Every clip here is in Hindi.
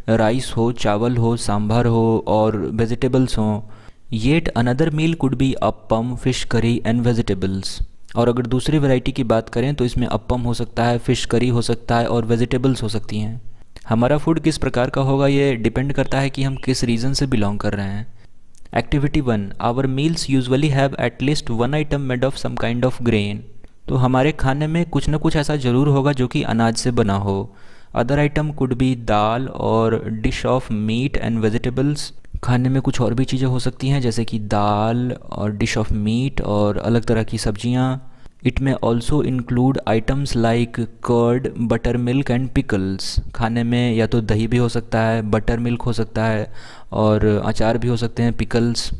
राइस हो, चावल हो, सांभर हो और वेजिटेबल्स हों। Yet another meal could be appam, fish curry and vegetables. और अगर दूसरी वैरायटी की बात करें तो इसमें अप्पम हो सकता है, फिश करी हो सकता है और वेजिटेबल्स हो सकती हैं। हमारा फूड किस प्रकार का होगा ये डिपेंड करता है कि हम किस रीजन से बिलोंग कर रहे हैं। Activity 1, our meals usually have at least one item made of some kind of grain. तो हमारे खाने में कुछ ना कुछ ऐसा ज़रूर होगा जो कि अनाज से बना हो। अदर आइटम कुड बी दाल और dish of meat and vegetables. खाने में कुछ और भी चीज़ें हो सकती हैं जैसे कि दाल और डिश ऑफ मीट और अलग तरह की सब्जियां। It may also include items like curd, buttermilk and pickles. खाने में या तो दही भी हो सकता है, बटर मिल्क हो सकता है और अचार भी हो सकते हैं, pickles.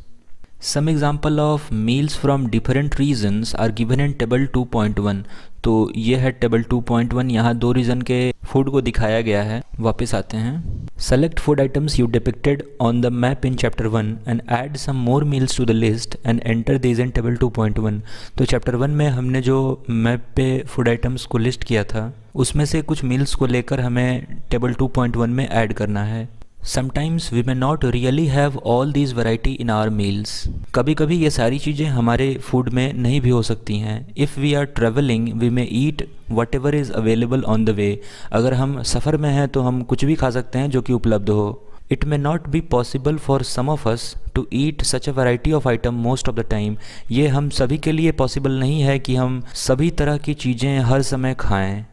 Some example of meals from different regions are given in table 2.1। तो ये है टेबल 2.1, यहाँ दो रीजन के फूड को दिखाया गया है। वापस आते हैं। Select food items you depicted on the map in chapter 1 and add some more meals to the list and enter these in table 2.1। तो चैप्टर 1 में हमने जो मैप पे फूड आइटम्स को लिस्ट किया था उसमें से कुछ मील्स को लेकर हमें टेबल 2.1 में ऐड करना है। Sometimes we may not really have all these variety in our meals। कभी कभी ये सारी चीज़ें हमारे फूड में नहीं भी हो सकती हैं। If we are traveling we may eat whatever is available on the way। अगर हम सफ़र में हैं तो हम कुछ भी खा सकते हैं जो कि उपलब्ध हो। It may not be possible for some of us to eat such a variety of item most of the time। ये हम सभी के लिए पॉसिबल नहीं है कि हम सभी तरह की चीज़ें हर समय खाएं।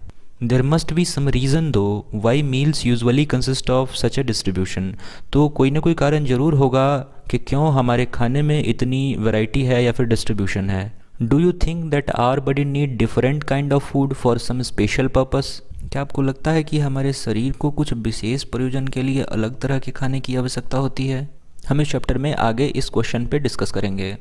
There must be some reason to why meals usually consist of such a distribution. तो कोई ना कोई कारण ज़रूर होगा कि क्यों हमारे खाने में इतनी वैरायटी है या फिर डिस्ट्रीब्यूशन है। Do you think that our body need different kind of food for some special purpose. क्या आपको लगता है कि हमारे शरीर को कुछ विशेष प्रयोजन के लिए अलग तरह के खाने की आवश्यकता होती है। हम इस चैप्टर में आगे इस क्वेश्चन पे डिस्कस करेंगे।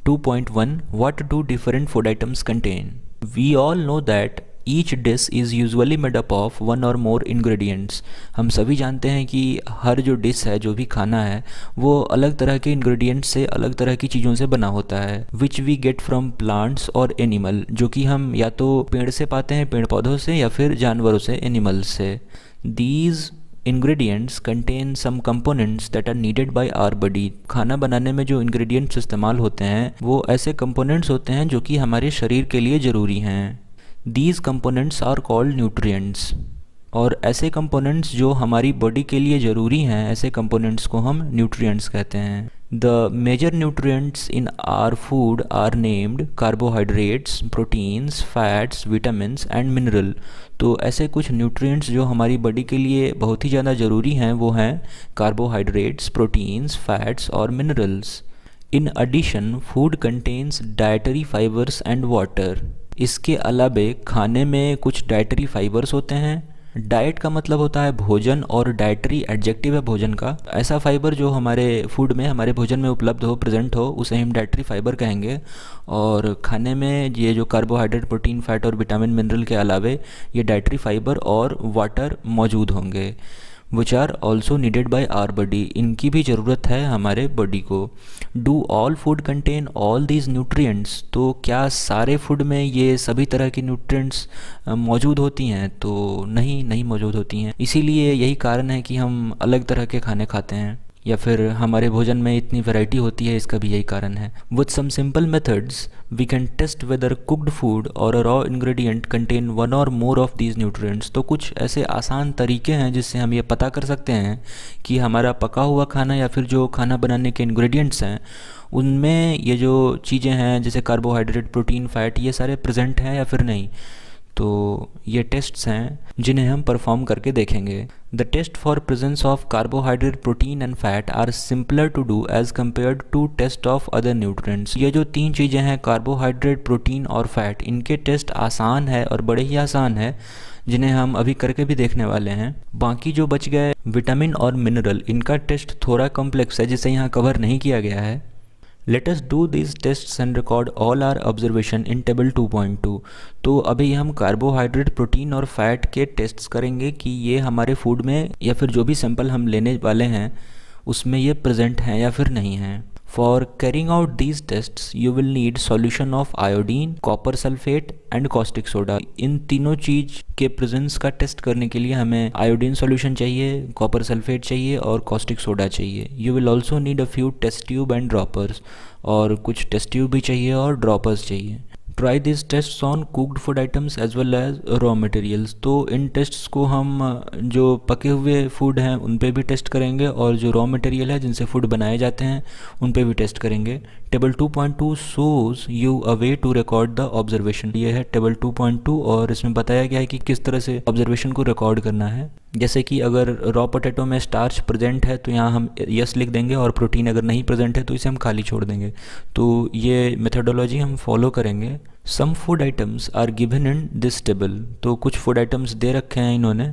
2.1 what do different food items contain. We all know that each dish is usually made up of one or more ingredients. हम सभी जानते हैं कि हर जो डिश है, जो भी खाना है, वो अलग तरह के इंग्रेडिएंट्स से, अलग तरह की चीज़ों से बना होता है। Which we get from plants और एनिमल, जो कि हम या तो पेड़ से पाते हैं, पेड़ पौधों से, या फिर जानवरों से, एनिमल्स से। These ingredients contain some components that are needed by our body. खाना बनाने में जो इंग्रेडिएंट्स इस्तेमाल होते हैं वो ऐसे कंपोनेंट्स होते हैं जो कि हमारे शरीर के लिए ज़रूरी हैं। These components are called nutrients। और ऐसे कंपोनेंट्स जो हमारी बॉडी के लिए ज़रूरी हैं, ऐसे कंपोनेंट्स को हम न्यूट्रिएंट्स कहते हैं। The major nutrients in our food are named carbohydrates, proteins, fats, vitamins and mineral. तो ऐसे कुछ न्यूट्रिएंट्स जो हमारी बॉडी के लिए बहुत ही ज़्यादा ज़रूरी हैं वो हैं कार्बोहाइड्रेट्स, प्रोटीन्स, फैट्स और minerals. In addition food contains dietary fibres and water. इसके अलावे खाने में कुछ डाइटरी फाइबर्स होते हैं। डाइट का मतलब होता है भोजन और डाइटरी एडजेक्टिव है भोजन का। ऐसा फाइबर जो हमारे फूड में, हमारे भोजन में उपलब्ध हो, प्रेजेंट हो, उसे हम डाइटरी फाइबर कहेंगे। और खाने में ये जो कार्बोहाइड्रेट, प्रोटीन, फैट और विटामिन, मिनरल के अलावे ये डाइटरी फाइबर और वाटर मौजूद होंगे। Which are also needed by our body. इनकी भी ज़रूरत है हमारे बॉडी को। Do all food contain all these nutrients. तो क्या सारे फूड में ये सभी तरह की न्यूट्रिएंट्स मौजूद होती हैं। तो नहीं मौजूद होती हैं। इसीलिए यही कारण है कि हम अलग तरह के खाने खाते हैं या फिर हमारे भोजन में इतनी वैरायटी होती है, इसका भी यही कारण है। With some simple methods we can test whether cooked food or a raw ingredient contain one or more of these nutrients. तो कुछ ऐसे आसान तरीके हैं जिससे हम ये पता कर सकते हैं कि हमारा पका हुआ खाना या फिर जो खाना बनाने के इंग्रेडिएंट्स हैं उनमें ये जो चीज़ें हैं जैसे कार्बोहाइड्रेट, प्रोटीन, फैट, ये सारे प्रेजेंट हैं या फिर नहीं। तो ये टेस्ट्स हैं जिन्हें हम परफॉर्म करके देखेंगे। The test for presence of carbohydrate, protein and fat are simpler to do as compared to test of other nutrients. ये जो तीन चीज़ें हैं, कार्बोहाइड्रेट, प्रोटीन और फैट, इनके टेस्ट आसान है और बड़े ही आसान है, जिन्हें हम अभी करके भी देखने वाले हैं। बाकी जो बच गए विटामिन और मिनरल, इनका टेस्ट थोड़ा कॉम्प्लेक्स है जिसे यहाँ कवर नहीं किया गया है। Let us do these tests and record all our observation in table 2.2। तो अभी हम कार्बोहाइड्रेट, प्रोटीन और फैट के टेस्ट्स करेंगे कि ये हमारे फूड में या फिर जो भी सैंपल हम लेने वाले हैं उसमें ये प्रेजेंट हैं या फिर नहीं हैं। For carrying out these tests, you will need solution of iodine, copper sulfate and caustic soda. इन तीनों चीज़ के प्रेजेंस का टेस्ट करने के लिए हमें आयोडीन सॉल्यूशन चाहिए, कॉपर सल्फेट चाहिए और कॉस्टिक सोडा चाहिए. You will also need a few test tube and droppers, और कुछ टेस्ट ट्यूब भी चाहिए और ड्रॉपर्स चाहिए. Try this test on cooked food items as well as raw materials. तो इन टेस्ट्स को हम जो पके हुए फूड हैं उन पे भी टेस्ट करेंगे और जो रॉ मटेरियल है जिनसे फूड बनाए जाते हैं उन पे भी टेस्ट करेंगे. Table 2.2 shows you a way to record the observation. ये है टेबल 2.2 और इसमें बताया गया है कि किस तरह से ऑब्जर्वेशन को रिकॉर्ड करना है. जैसे कि अगर रॉ पोटैटो में स्टार्च प्रेजेंट है तो यहाँ हम यस लिख देंगे और प्रोटीन अगर नहीं प्रेजेंट है तो इसे हम खाली छोड़ देंगे. तो ये मेथडोलॉजी हम फॉलो करेंगे. Some food items are given in this table. तो कुछ फूड आइटम्स दे रखे हैं इन्होंने,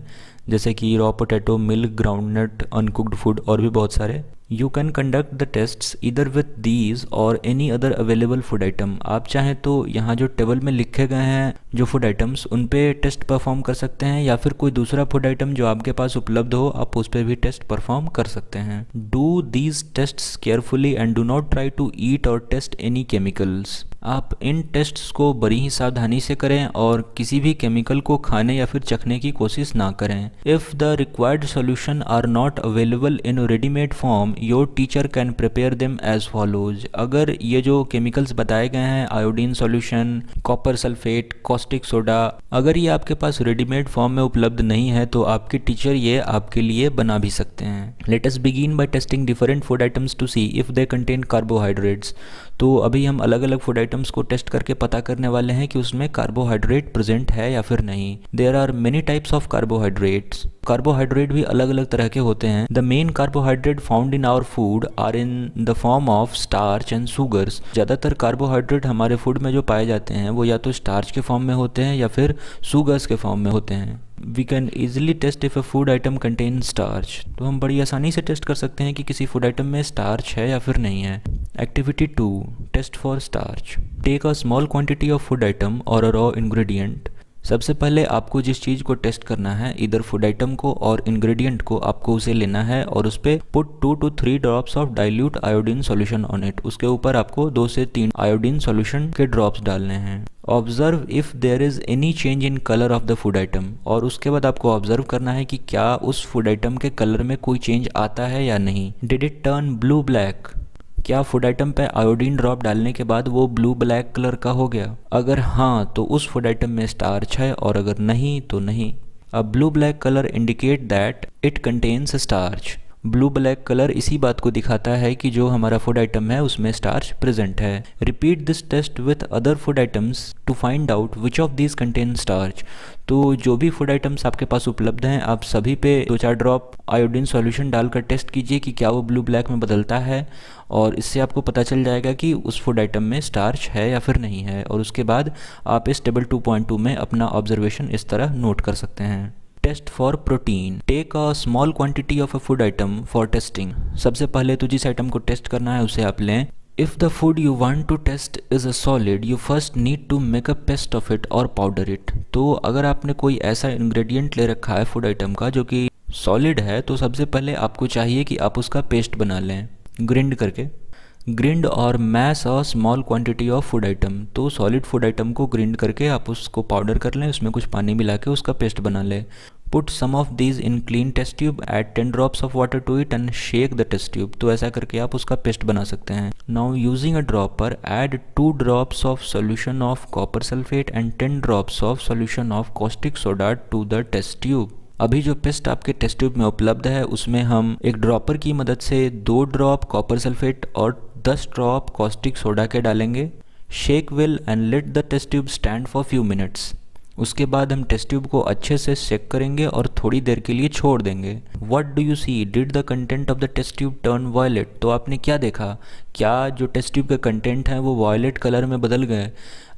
जैसे कि raw potato, milk, groundnut, uncooked food और भी बहुत सारे. You can conduct the tests either with these or any other available food item. आप चाहें तो यहाँ जो टेबल में लिखे गए हैं जो फूड आइटम्स उन पे टेस्ट परफॉर्म कर सकते हैं, या फिर कोई दूसरा फूड आइटम जो आपके पास उपलब्ध हो आप उस पर भी टेस्ट परफॉर्म कर सकते हैं. Do these tests carefully and do not try to eat or taste any chemicals. आप इन टेस्ट्स को बड़ी ही सावधानी से करें और किसी भी केमिकल को खाने या फिर चखने की कोशिश ना करें. If the required solution are not available in readymade form your teacher can prepare them as follows. अगर ये जो केमिकल्स बताए गए हैं, iodine solution, copper sulphate, caustic soda, अगर ये आपके पास रेडीमेड फॉर्म में उपलब्ध नहीं है तो आपके टीचर ये आपके लिए बना भी सकते हैं. Let us begin by testing different food items to see if they contain carbohydrates. तो अभी हम अलग अलग फूड आइटम्स को टेस्ट करके पता करने वाले हैं कि उसमें कार्बोहाइड्रेट प्रेजेंट है या फिर नहीं. There are many types of carbohydrates. Carbohydrate भी अलग अलग तरह के होते हैं. The main carbohydrate found in our food are in the form of starch and sugars. ज़्यादातर कार्बोहाइड्रेट हमारे फूड में जो पाए जाते हैं वो या तो स्टार्च के फॉर्म में होते हैं या फिर शुगर्स के फॉर्म में होते हैं. We can easily test if a food item contain starch. तो हम बड़ी आसानी से टेस्ट कर सकते हैं कि किसी फूड आइटम में स्टार्च है या फिर नहीं है. Activity 2, test for starch. Take a small quantity of food item or a raw ingredient. सबसे पहले आपको जिस चीज़ को टेस्ट करना है, इधर फूड आइटम को और इंग्रेडिएंट को, आपको उसे लेना है और उस पर put 2 to 3 drops of dilute iodine solution on it. उसके ऊपर आपको 2 से 3 आयोडीन सॉल्यूशन के ड्रॉप्स डालने हैं. Observe if there is any change in colour of the food item. और उसके बाद आपको ऑब्जर्व करना है कि क्या उस फूड आइटम के कलर में कोई चेंज आता है या नहीं. Did it turn blue black. क्या फूड आइटम पे आयोडीन ड्रॉप डालने के बाद वो ब्लू ब्लैक कलर का हो गया. अगर हाँ तो उस फूड आइटम में स्टार्च है और अगर नहीं तो नहीं. A blue black colour indicate that it contains starch. Blue black colour इसी बात को दिखाता है कि जो हमारा फूड आइटम है उसमें स्टार्च प्रेजेंट है. Repeat this test with other food items to find out which of these contain starch. तो जो भी फूड आइटम्स आपके पास उपलब्ध हैं आप सभी पे 2-4 ड्रॉप आयोडीन सॉल्यूशन डालकर टेस्ट कीजिए कि क्या वो ब्लू ब्लैक में बदलता है, और इससे आपको पता चल जाएगा कि उस फूड आइटम में स्टार्च है या फिर नहीं है. और उसके बाद आप इस टेबल 2.2 में अपना ऑब्जर्वेशन इस तरह नोट कर सकते हैं. Test for protein. Take a small quantity of a food item for testing. सबसे पहले तो जिस आइटम को टेस्ट करना है उसे आप लें. If the food you want to test is a solid, you first need to make a paste of it or powder it. तो अगर आपने कोई ऐसा इंग्रेडिएंट ले रखा है फूड आइटम का जो कि सॉलिड है तो सबसे पहले आपको चाहिए कि आप उसका पेस्ट बना लें ग्रिंड करके. Grind or mash a small quantity of food item. तो सॉलिड फूड आइटम को ग्रिंड करके आप उसको पाउडर कर लें, उसमें कुछ पानी मिला के उसका पेस्ट बना लें. Put some of these in clean test tube, add 10 drops of water to it and shake the test tube. तो ऐसा करके आप उसका पेस्ट बना सकते हैं. Now using a dropper add 2 drops of solution of copper sulphate and 10 drops of solution of caustic soda to the test tube. अभी जो पेस्ट आपके टेस्ट ट्यूब में उपलब्ध है उसमें हम एक ड्रॉपर की मदद से 2 ड्रॉप कॉपर सल्फेट और 10 ड्रॉप कॉस्टिक सोडा के डालेंगे. Shake well and let the test tube stand for few minutes. उसके बाद हम टेस्ट ट्यूब को अच्छे से शेक करेंगे और थोड़ी देर के लिए छोड़ देंगे. What do you see, did the content of the test tube turn violet. तो आपने क्या देखा, क्या जो टेस्ट ट्यूब के कंटेंट हैं वो वायलेट कलर में बदल गए.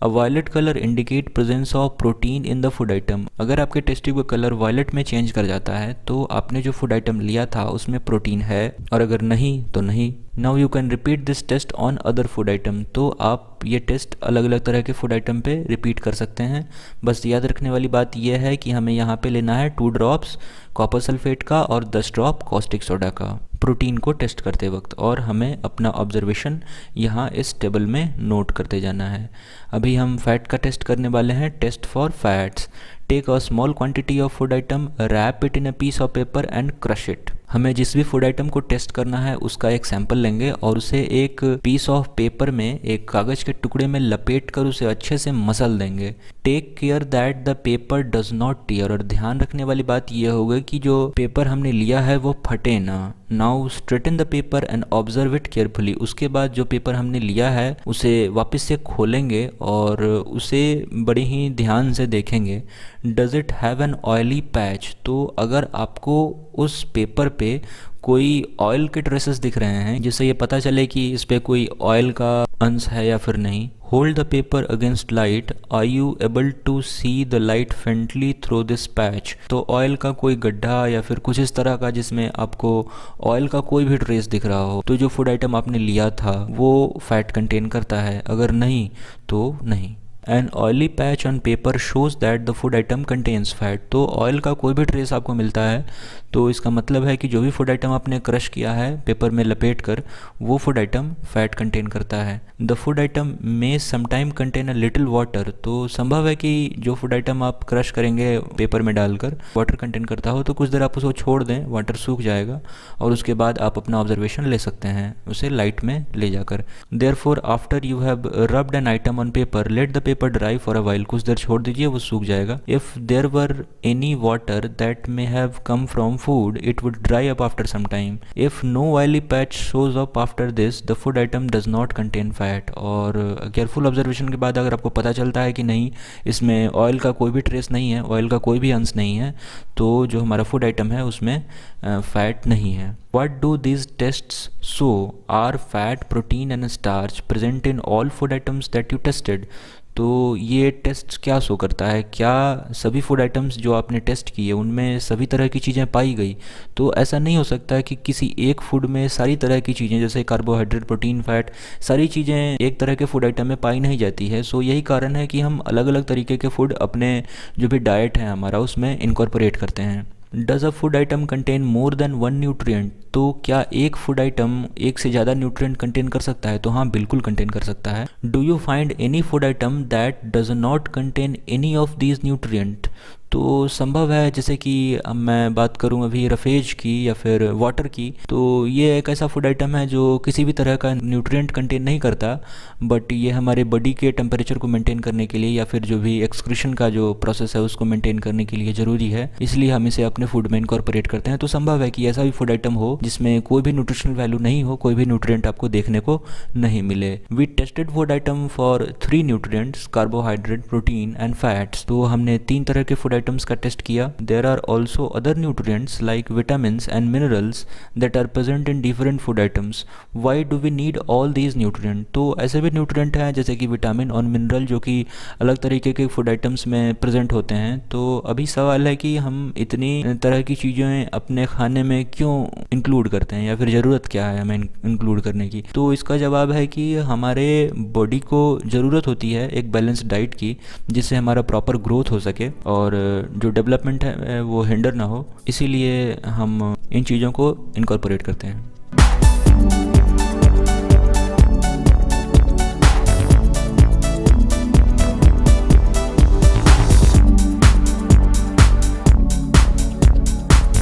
A violet colour indicate presence of protein in the food item. अगर आपके टेस्ट ट्यूब का कलर वायलेट में चेंज कर जाता है तो आपने जो फूड आइटम लिया था उसमें प्रोटीन है, और अगर नहीं तो नहीं. Now you can repeat this test on other food item. तो आप ये टेस्ट अलग अलग तरह के फूड आइटम पे रिपीट कर सकते हैं. बस याद रखने वाली बात यह है कि हमें यहाँ पे लेना है 2 ड्रॉप्स कॉपर सल्फेट का और 10 ड्रॉप कॉस्टिक सोडा का. प्रोटीन को टेस्ट करते वक्त, और हमें अपना ऑब्जर्वेशन यहाँ इस टेबल में नोट करते जाना है। अभी हम फैट का टेस्ट करने वाले हैं। Test for fats. Take a small quantity of food item, wrap it in a piece of paper and crush it. हमें जिस भी फूड आइटम को टेस्ट करना है उसका एक सैंपल लेंगे और उसे एक पीस ऑफ पेपर में, एक कागज़ के टुकड़े में लपेट कर उसे अच्छे से मसल देंगे। Take care that the paper does not tear. और ध्यान रखने वाली बात यह होगी कि जो पेपर हमने लिया है वो फटे ना। Now straighten the paper and observe it carefully. उसके बाद जो पेपर हमने लिया है उसे वापस से खोलेंगे और उसे बड़े ही ध्यान से देखेंगे। Does it have an oily patch. तो अगर आपको उस पेपर पे कोई ऑयल के ट्रेसेस दिख रहे हैं जिससे ये पता चले कि इस पे कोई ऑयल का अंश है या फिर नहीं। Hold the paper against light. Are you able to see the light faintly through this patch. तो ऑयल का कोई गड्ढा या फिर कुछ इस तरह का जिसमें आपको ऑयल का कोई भी ट्रेस दिख रहा हो तो जो फूड आइटम आपने लिया था वो फैट कंटेन करता है, अगर नहीं तो नहीं। An oily patch on paper shows that the food item contains fat. तो ऑयल का कोई भी ट्रेस आपको मिलता है तो इसका मतलब है कि जो भी फूड आइटम आपने क्रश किया है पेपर में लपेट कर वो फूड आइटम फैट कंटेन करता है। The food item may sometime contain a little water. तो संभव है कि जो फूड आइटम आप क्रश करेंगे पेपर में डालकर वाटर कंटेन करता हो, तो कुछ देर आप उसको छोड़ दें, वाटर सूख जाएगा और उसके बाद आप अपना ऑब्जर्वेशन ले सकते हैं उसे लाइट में ले जाकर। Therefore after you have rubbed an item on paper let the paper dry for a while. कुछ देर छोड़ दीजिए, वो सूख जाएगा। If there were any water that may have come from food, it would dry up after some time. If no oily patch shows up after this, the food item does not contain fat. और केयरफुल ऑब्जर्वेशन के बाद अगर आपको पता चलता है कि नहीं इसमें ऑयल का कोई भी ट्रेस नहीं है, ऑयल का कोई भी अंश नहीं है, तो जो हमारा फूड आइटम है उसमें फैट नहीं है। What do these tests show? Are fat, protein and starch present in all food items that you tested? तो ये टेस्ट क्या शो करता है, क्या सभी फूड आइटम्स जो आपने टेस्ट किए उनमें सभी तरह की चीज़ें पाई गई? तो ऐसा नहीं हो सकता कि किसी एक फूड में सारी तरह की चीज़ें जैसे कार्बोहाइड्रेट, प्रोटीन, फैट, सारी चीज़ें एक तरह के फूड आइटम में पाई नहीं जाती है। सो यही कारण है कि हम अलग अलग तरीके के फूड अपने जो भी डाइट है हमारा उसमें इनकॉर्पोरेट करते हैं। Does a food item contain more than one nutrient. तो क्या एक फूड आइटम एक से ज़्यादा न्यूट्रिएंट कंटेन कर सकता है? तो हाँ, बिल्कुल कंटेन कर सकता है। Do you find any food item that does not contain any of these nutrient. तो संभव है, जैसे कि अब मैं बात करूं अभी रफेज की या फिर वाटर की, तो ये एक ऐसा फूड आइटम है जो किसी भी तरह का न्यूट्रिएंट कंटेन नहीं करता, बट ये हमारे बॉडी के टेम्परेचर को मेंटेन करने के लिए या फिर जो भी एक्सक्रीशन का जो प्रोसेस है उसको मेंटेन करने के लिए ज़रूरी है, इसलिए हम इसे अपने फूड में इनकॉर्पोरेट करते हैं। तो संभव है कि ऐसा भी फूड आइटम हो जिसमें कोई भी न्यूट्रिशनल वैल्यू नहीं हो, कोई भी न्यूट्रिएंट आपको देखने को नहीं मिले। We tested food item for 3 nutrients, carbohydrate, protein and fats. तो हमने 3 तरह के फूड आइटम्स का टेस्ट किया। There are also other nutrients like vitamins and minerals that are present in different food items. Why do we need all these nutrient. तो ऐसे भी न्यूट्रिएंट हैं जैसे कि विटामिन और मिनरल जो कि अलग तरीके के फूड आइटम्स में प्रेजेंट होते हैं। तो अभी सवाल है कि हम इतनी तरह की चीज़ें अपने खाने में क्यों इंक्लूड करते हैं या फिर ज़रूरत क्या है हमें इंक्लूड करने की। तो इसका जवाब है कि हमारे बॉडी को ज़रूरत होती है एक बैलेंस डाइट की जिससे हमारा प्रॉपर ग्रोथ हो सके और जो डेवलपमेंट है वो हिंडर ना हो, इसीलिए हम इन चीज़ों को इनकॉर्पोरेट करते हैं।